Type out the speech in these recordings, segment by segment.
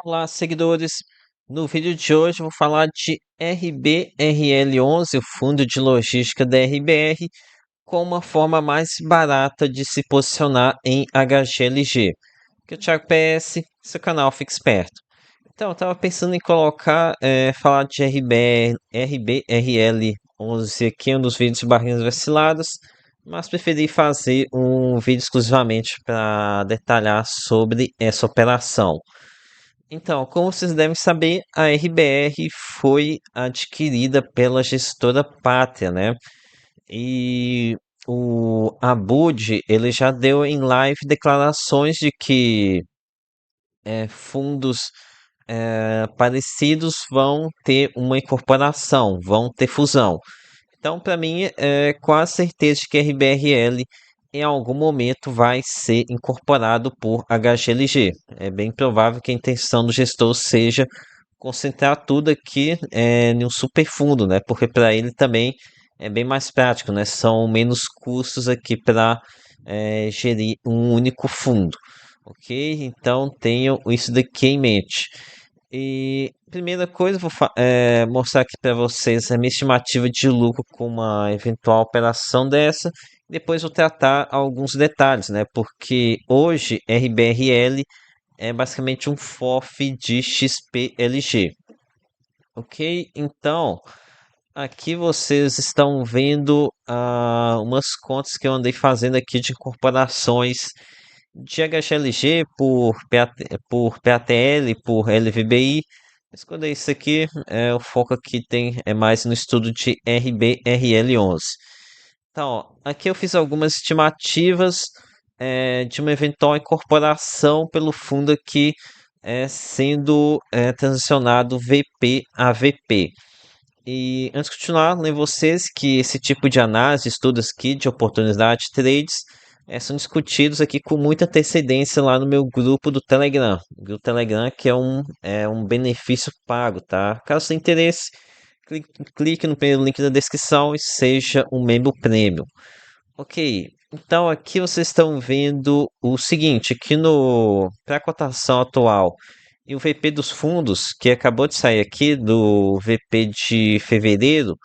Olá, seguidores. No vídeo de hoje eu vou falar de RBRL11, o Fundo de Logística da RBR, com uma forma mais barata de se posicionar em HGLG. Que é o Thiago PS, seu canal fica esperto. Então, eu estava pensando em colocar, falar de RBRL11 aqui em um dos vídeos de barrinhas vaciladas, mas preferi fazer um vídeo exclusivamente para detalhar sobre essa operação. Então, como vocês devem saber, a RBR foi adquirida pela gestora Pátria, né? E o Abud, ele já deu em live declarações de que fundos parecidos vão ter uma incorporação, vão ter fusão. Então, para mim, é quase certeza de que a RBRL em algum momento vai ser incorporado por HGLG. É bem provável que a intenção do gestor seja concentrar tudo aqui em um super fundo, né? Porque para ele também é bem mais prático, né? São menos custos aqui para gerir um único fundo, ok? Então tenham isso daqui em mente. E primeira coisa, vou mostrar aqui para vocês a minha estimativa de lucro com uma eventual operação dessa. Depois vou tratar alguns detalhes, né? Porque hoje RBRL é basicamente um FOF de XPLG. Ok? Então, aqui vocês estão vendo umas contas que eu andei fazendo aqui de incorporações de HGLG por PATL, por LVBI. Mas quando é isso aqui, o foco aqui é mais no estudo de RBRL11. Então, ó, aqui eu fiz algumas estimativas de uma eventual incorporação pelo fundo aqui sendo transicionado VP a VP. E antes de continuar, lembro vocês que esse tipo de análise, estudos aqui de oportunidade de trades, são discutidos aqui com muita antecedência lá no meu grupo do Telegram. O grupo Telegram que é um benefício pago, tá? Caso tenha interesse, clique no primeiro link da descrição e seja um membro premium. Ok, então aqui vocês estão vendo o seguinte, aqui no para a cotação atual e o VP dos fundos, que acabou de sair aqui do VP de fevereiro,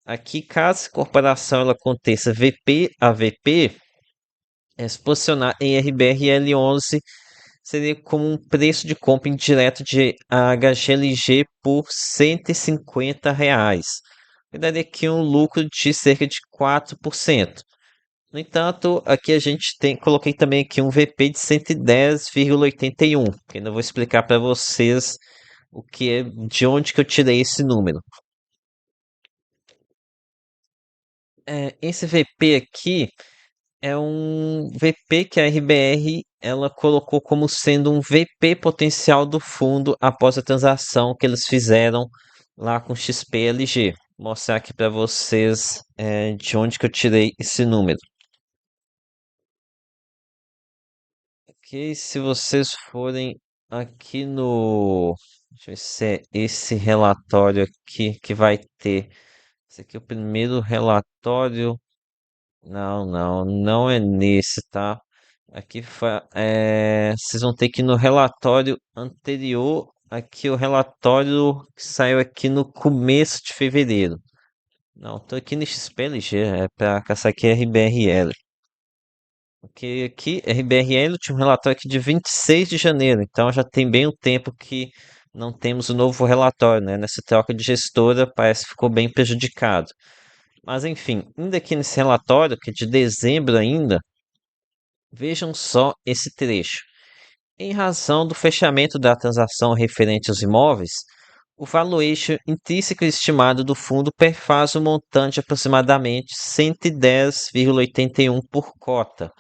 aqui caso a corporação ela aconteça VP a VP, se posicionar em RBRL11 seria como um preço de compra indireto de HGLG por R$ 150. E daria aqui um lucro de cerca de 4%. No entanto, aqui a gente coloquei também aqui um VP de 110,81, que ainda vou explicar para vocês de onde que eu tirei esse número. Esse VP aqui é um VP que a RBR ela colocou como sendo um VP potencial do fundo após a transação que eles fizeram lá com XPLG. Vou mostrar aqui para vocês de onde que eu tirei esse número. Ok, se vocês forem aqui no. Deixa eu ver se é esse relatório aqui que vai ter. Esse aqui é o primeiro relatório. Não, não, não é nesse, tá? Vocês vão ter que ir no relatório anterior. Aqui o relatório que saiu aqui no começo de fevereiro. Não, tô aqui no XPLG, é para caçar aqui RBRL. Porque aqui, RBRL tinha um relatório aqui de 26 de janeiro, então já tem bem o tempo que não temos o novo relatório, né? Nessa troca de gestora, parece que ficou bem prejudicado. Mas enfim, ainda aqui nesse relatório, que é de dezembro ainda, vejam só esse trecho. Em razão do fechamento da transação referente aos imóveis, o valuation intrínseco estimado do fundo perfaz o montante de aproximadamente 110,81 por cota,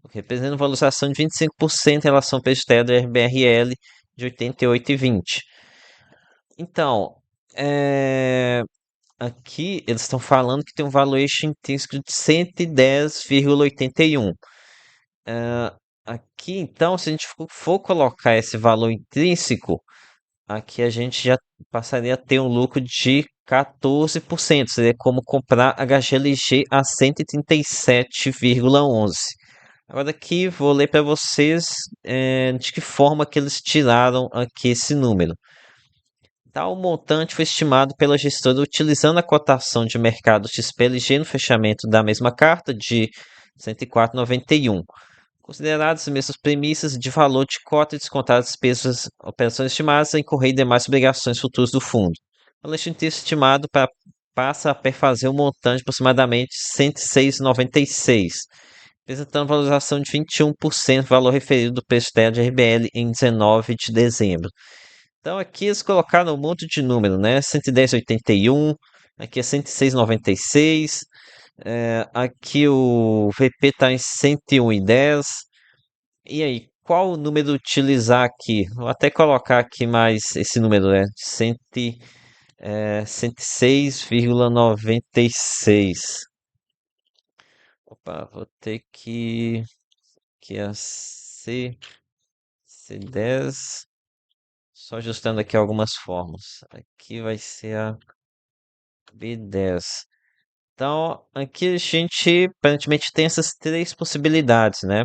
o que representa uma valorização de 25% em relação ao preço de do RBRL de 88,20. Então, é, aqui eles estão falando que tem um valuation intrínseco de 110,81. Aqui, então, se a gente for colocar esse valor intrínseco, aqui a gente já passaria a ter um lucro de 14%. Seria como comprar HGLG a 137,11. Agora aqui vou ler para vocês de que forma que eles tiraram aqui esse número. Tal montante foi estimado pela gestora utilizando a cotação de mercado XPLG no fechamento da mesma carta de 104,91. Consideradas as mesmas premissas de valor de cota e descontadas as despesas, operações estimadas a incorrer e demais obrigações futuras do fundo. O valor estimado passa a perfazer um montante de aproximadamente 106,96, apresentando valorização de 21% do valor referido do preço terra de RBL em 19 de dezembro. Então aqui eles colocaram um monte de número, né? 110,81, aqui é 106,96, aqui o VP está em 101,10. E aí, qual o número utilizar aqui? Vou até colocar aqui mais esse número, né? 106,96. Opa, vou ter que a C10, só ajustando aqui algumas formas. Aqui vai ser a B10. Então, aqui a gente aparentemente tem essas três possibilidades, né?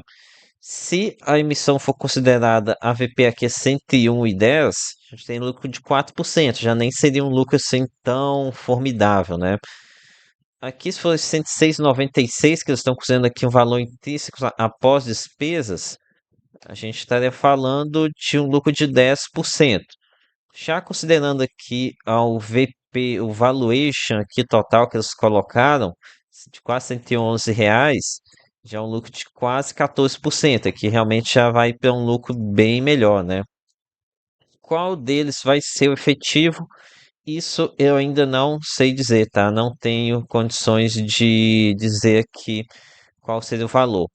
Se a emissão for considerada AVP aqui é 101,10, a gente tem lucro de 4%, já nem seria um lucro assim tão formidável, né? Aqui, se for 106,96, que eles estão considerando aqui um valor intrínseco após despesas, a gente estaria falando de um lucro de 10%. Já considerando aqui ao VP, o valuation aqui total que eles colocaram, de quase R$ 111, já é um lucro de quase 14%. Aqui realmente já vai para um lucro bem melhor, né? Qual deles vai ser o efetivo? Isso eu ainda não sei dizer, tá? Não tenho condições de dizer aqui qual seria o valor.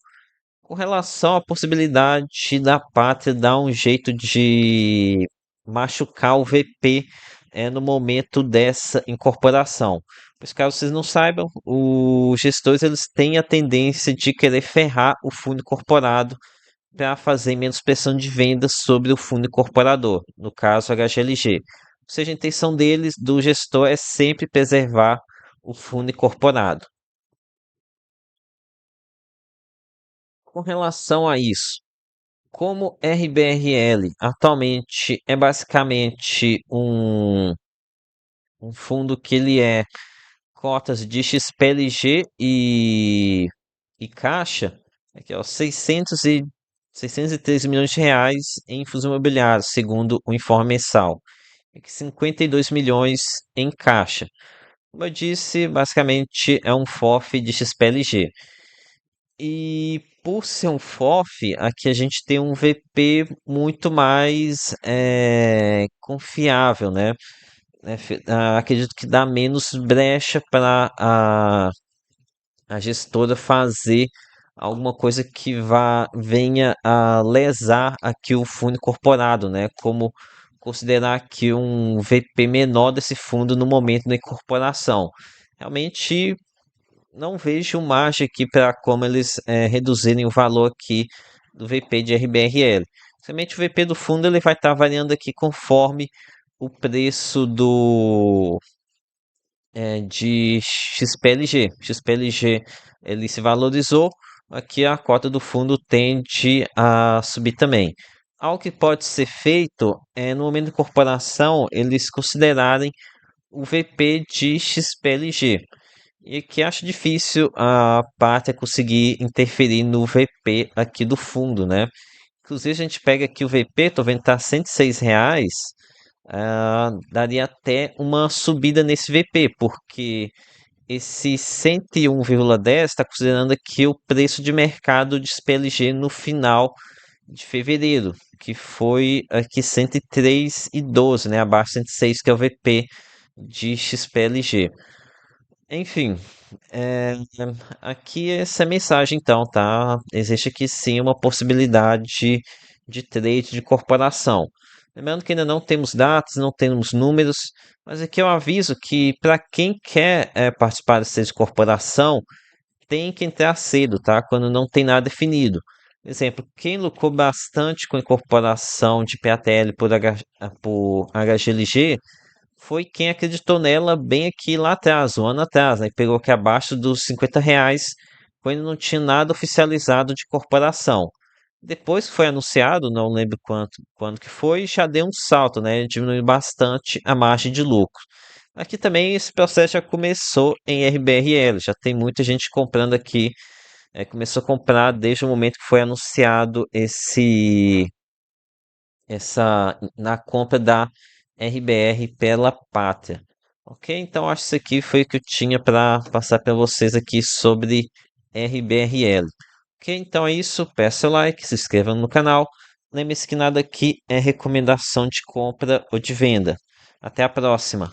Com relação à possibilidade da pátria dar um jeito de machucar o VP no momento dessa incorporação. Pois caso vocês não saibam, os gestores eles têm a tendência de querer ferrar o fundo incorporado para fazer menos pressão de vendas sobre o fundo incorporador, no caso HGLG. Ou seja, a intenção deles, do gestor, é sempre preservar o fundo incorporado. Com relação a isso, como RBRL atualmente é basicamente um fundo que ele é cotas de XPLG e caixa, aqui, ó, 613 milhões de reais em fundos imobiliários, segundo o informe mensal. E 52 milhões em caixa. Como eu disse, basicamente é um FOF de XPLG. E por ser um FOF, aqui a gente tem um VP muito mais confiável, né? Acredito que dá menos brecha para a gestora fazer alguma coisa que venha a lesar aqui o fundo incorporado, né? Como considerar aqui um VP menor desse fundo no momento da incorporação. Realmente não vejo margem aqui para como eles reduzirem o valor aqui do VP de RBRL. Somente o VP do fundo ele vai estar variando aqui conforme o preço de XPLG. XPLG ele se valorizou, aqui a cota do fundo tende a subir também. Algo que pode ser feito é no momento de incorporação eles considerarem o VP de XPLG. E que acho difícil a Pátria conseguir interferir no VP aqui do fundo, né? Inclusive, a gente pega aqui o VP, tô vendo que tá R$ 106, daria até uma subida nesse VP, porque esse 101,10 está considerando aqui o preço de mercado de SPLG no final de fevereiro, que foi aqui 103,12, né? Abaixo de 106, que é o VP de XPLG. Enfim, é, aqui essa é a mensagem então, tá? Existe aqui sim uma possibilidade de trade de corporação. Lembrando que ainda não temos datas, não temos números, mas aqui eu aviso que para quem quer participar desse trade de corporação, tem que entrar cedo, tá? Quando não tem nada definido. Por exemplo, quem lucrou bastante com a incorporação de PATL por HGLG foi quem acreditou nela bem aqui lá atrás, um ano atrás, né? Pegou aqui abaixo dos R$ 50 quando não tinha nada oficializado de corporação. Depois que foi anunciado, não lembro quando que foi, já deu um salto, né? Diminuiu bastante a margem de lucro. Aqui também esse processo já começou em RBRL, já tem muita gente comprando aqui, começou a comprar desde o momento que foi anunciado essa na compra da RBR pela Pátria. Ok? Então acho que isso aqui foi o que eu tinha para passar para vocês aqui sobre RBRL. Ok? Então é isso. Peça o like, se inscreva no canal. Lembre-se que nada aqui é recomendação de compra ou de venda. Até a próxima.